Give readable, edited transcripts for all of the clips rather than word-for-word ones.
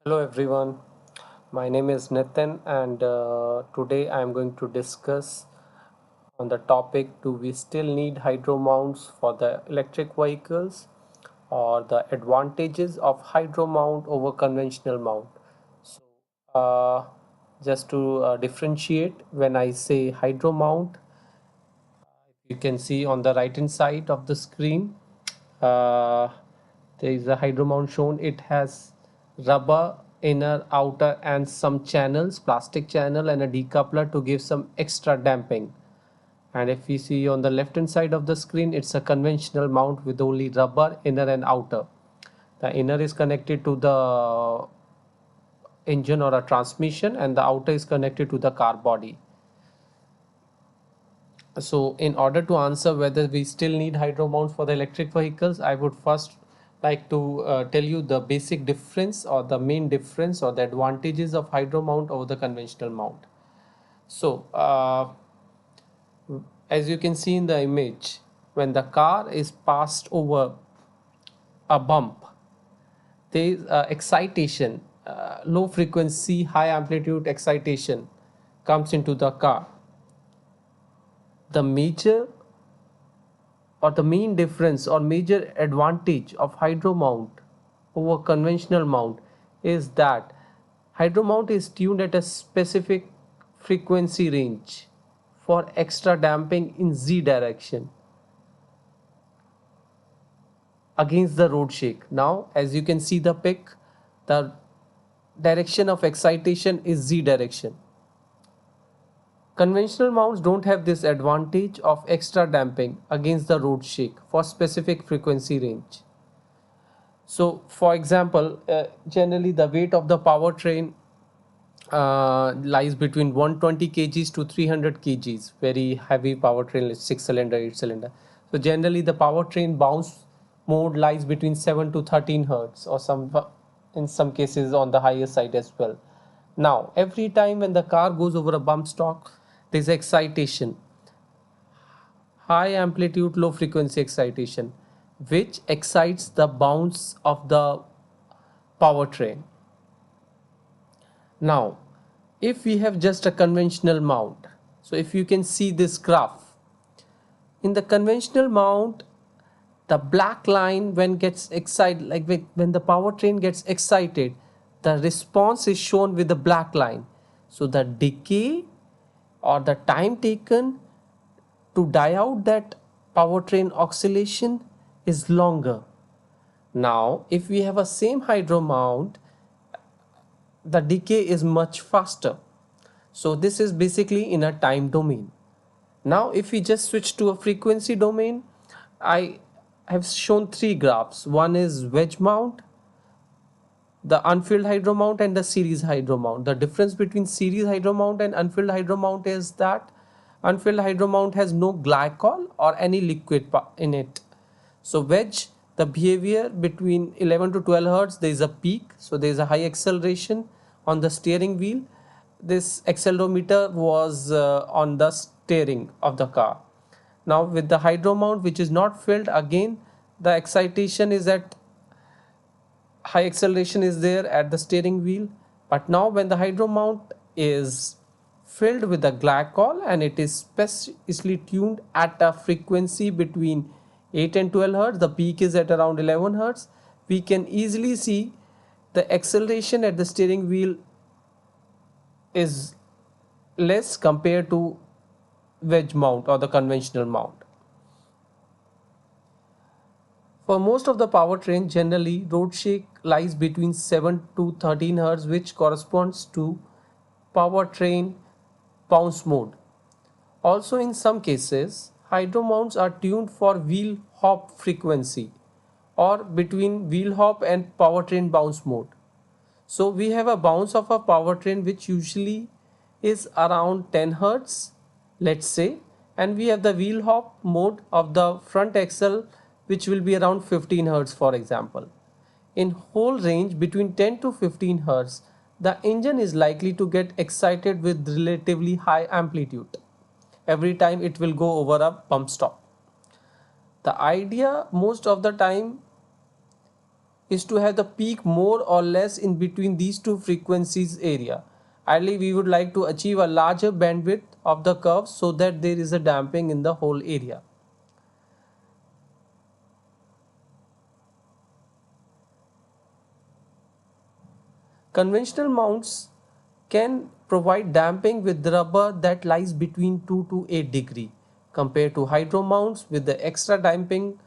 Hello everyone, my name is Nitin and today I am going to discuss on the topic, do we still need hydro mounts for the electric vehicles or the advantages of hydro mount over conventional mount. So uh, just to differentiate, when I say hydro mount, you can see on the right hand side of the screen, uh, there is a hydro mount shown. It has rubber inner, outer, and some channels, plastic channel, and a decoupler to give some extra damping. And if we see on the left hand side of the screen, it's a conventional mount with only rubber inner and outer. The inner is connected to the engine or a transmission, and the outer is connected to the car body. So in order to answer whether we still need hydro mounts for the electric vehicles, I would first like to tell you the basic difference or the main difference or the advantages of hydro mount over the conventional mount. So as you can see in the image, when the car is passed over a bump, there is excitation, low frequency, high amplitude excitation comes into the car. The major or the main difference or major advantage of hydro mount over conventional mount is that hydro mount is tuned at a specific frequency range for extra damping in Z direction against the road shake. Now as you can see the pic, the direction of excitation is Z direction. Conventional mounts don't have this advantage of extra damping against the road shake for specific frequency range. So, for example, generally the weight of the powertrain lies between 120 kgs to 300 kgs. Very heavy powertrain, six cylinder, eight cylinder. So, generally the powertrain bounce mode lies between 7 to 13 hertz, or in some cases on the higher side as well. Now, every time when the car goes over a bump stock, there is excitation, high amplitude, low frequency excitation, which excites the bounce of the powertrain. Now, if we have just a conventional mount, so if you can see this graph, in the conventional mount, the black line when gets excited, like when the powertrain gets excited, the response is shown with the black line. So the decay or the time taken to die out that powertrain oscillation is longer. Now, if we have a same hydro mount, the decay is much faster. So this is basically in a time domain. Now, if we just switch to a frequency domain, I have shown three graphs. One is wedge mount, the unfilled hydro mount, and the series hydro mount. The difference between series hydro mount and unfilled hydro mount is that unfilled hydro mount has no glycol or any liquid in it. So wedge, the behavior between 11 to 12 hertz, there is a peak, so there is a high acceleration on the steering wheel. This accelerometer was on the steering of the car. Now with the hydro mount, which is not filled, again the excitation is at high acceleration is there at the steering wheel. But now when the hydro mount is filled with the glycol and it is specially tuned at a frequency between 8 and 12 hertz, the peak is at around 11 hertz, we can easily see the acceleration at the steering wheel is less compared to wedge mount or the conventional mount. For most of the powertrain, generally road shake lies between 7 to 13 Hz, which corresponds to powertrain bounce mode. Also, in some cases, hydro mounts are tuned for wheel hop frequency or between wheel hop and powertrain bounce mode. So we have a bounce of a powertrain which usually is around 10 Hz, let's say, and we have the wheel hop mode of the front axle which will be around 15 Hz, for example. In whole range between 10 to 15 Hz, the engine is likely to get excited with relatively high amplitude every time it will go over a bump stop. The idea most of the time is to have the peak more or less in between these two frequencies area. Ideally, we would like to achieve a larger bandwidth of the curve so that there is a damping in the whole area. Conventional mounts can provide damping with rubber that lies between 2 to 8 degree compared to hydro mounts with the extra damping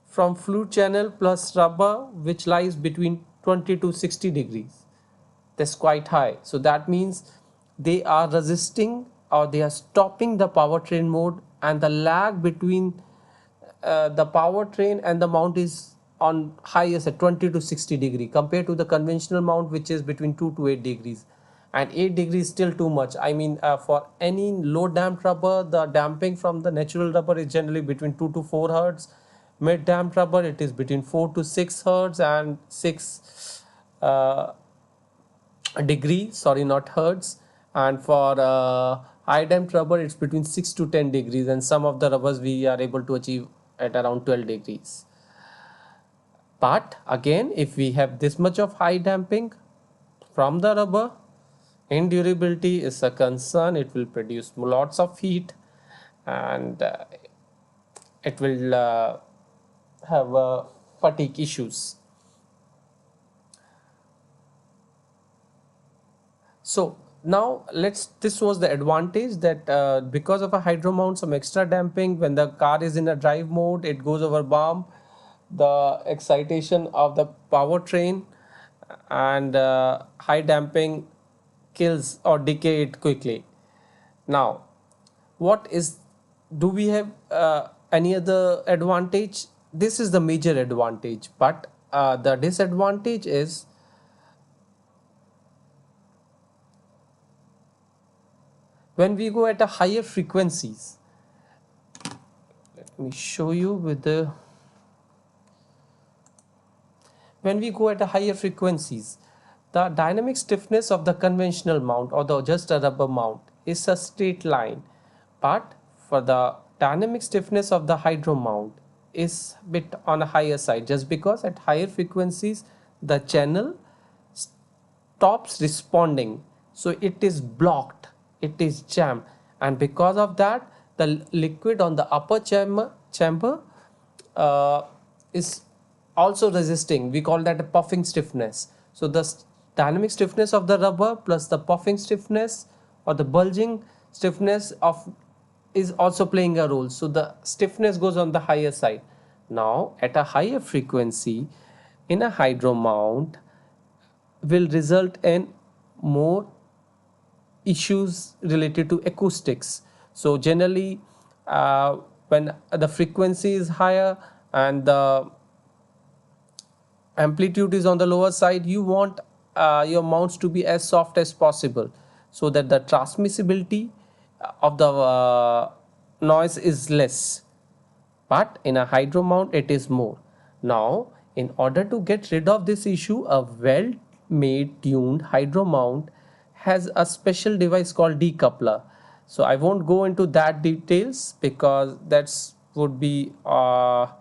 from fluid channel plus rubber which lies between 20 to 60 degrees. That's quite high. So that means they are resisting or they are stopping the powertrain mode, and the lag between the powertrain and the mount is on highest at 20 to 60 degree compared to the conventional mount which is between 2 to 8 degrees, and 8 degrees is still too much. I mean, for any low damped rubber, the damping from the natural rubber is generally between 2 to 4 hertz. Mid damped rubber, it is between 4 to 6 hertz and 6 degree, sorry, not hertz. And for high damped rubber, it's between 6 to 10 degrees, and some of the rubbers we are able to achieve at around 12 degrees. But again, if we have this much of high damping from the rubber, indurability is a concern. It will produce lots of heat, and it will have fatigue issues. So now this was the advantage that because of a hydro mount, some extra damping, when the car is in a drive mode, it goes over bump, the excitation of the powertrain, and high damping kills or decay it quickly. Now, what is, do we have any other advantage? This is the major advantage, but the disadvantage is when we go at a higher frequencies. Let me show you with the, when we go at a higher frequencies, the dynamic stiffness of the conventional mount or the just a rubber mount is a straight line, but for the dynamic stiffness of the hydro mount is bit on a higher side, just because at higher frequencies the channel stops responding, so it is blocked, it is jammed, and because of that the liquid on the upper chamber is also resisting. We call that a puffing stiffness. So the dynamic stiffness of the rubber plus the puffing stiffness or the bulging stiffness of is also playing a role, so the stiffness goes on the higher side. Now at a higher frequency in a hydro mount will result in more issues related to acoustics. So generally when the frequency is higher and the amplitude is on the lower side, you want your mounts to be as soft as possible so that the transmissibility of the noise is less. But in a hydro mount it is more. Now in order to get rid of this issue, a well made tuned hydro mount has a special device called decoupler. So I won't go into that details because that's would be not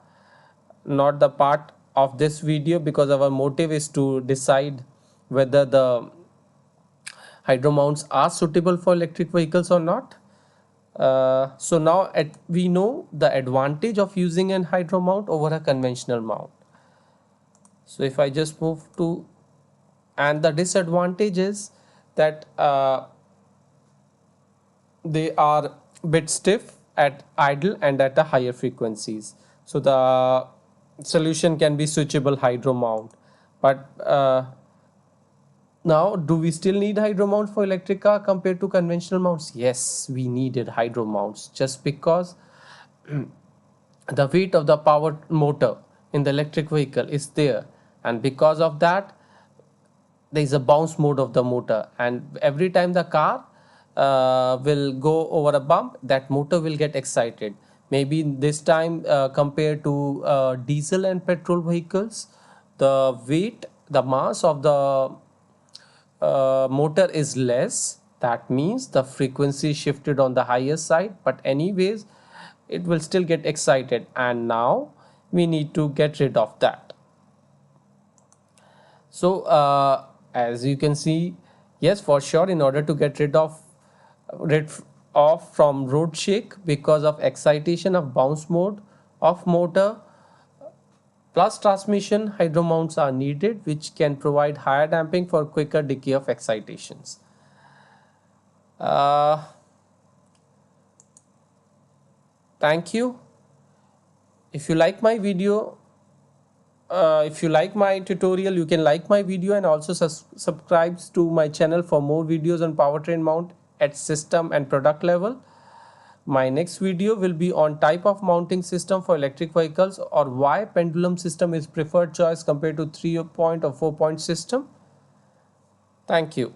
the part of this video, because our motive is to decide whether the hydro mounts are suitable for electric vehicles or not. So now we know the advantage of using an hydro mount over a conventional mount. So if I just move to, and the disadvantage is that they are bit stiff at idle and at a higher frequencies. So the solution can be switchable hydro mount. But now, do we still need hydro mount for electric car compared to conventional mounts? Yes, we needed hydro mounts, just because the weight of the power motor in the electric vehicle is there, and because of that there is a bounce mode of the motor, and every time the car will go over a bump, that motor will get excited. Maybe this time compared to diesel and petrol vehicles, the weight, the mass of the motor is less. That means the frequency shifted on the higher side, but anyways it will still get excited, and now we need to get rid of that. So as you can see, yes, for sure, in order to get rid of from road shake because of excitation of bounce mode of motor plus transmission, hydromounts are needed, which can provide higher damping for quicker decay of excitations. uh, Thank you. If you like my video, if you like my tutorial, you can like my video and also subscribe to my channel for more videos on powertrain mount at system and product level. My next video will be on type of mounting system for electric vehicles, or why pendulum system is preferred choice compared to 3-point or 4-point system. Thank you.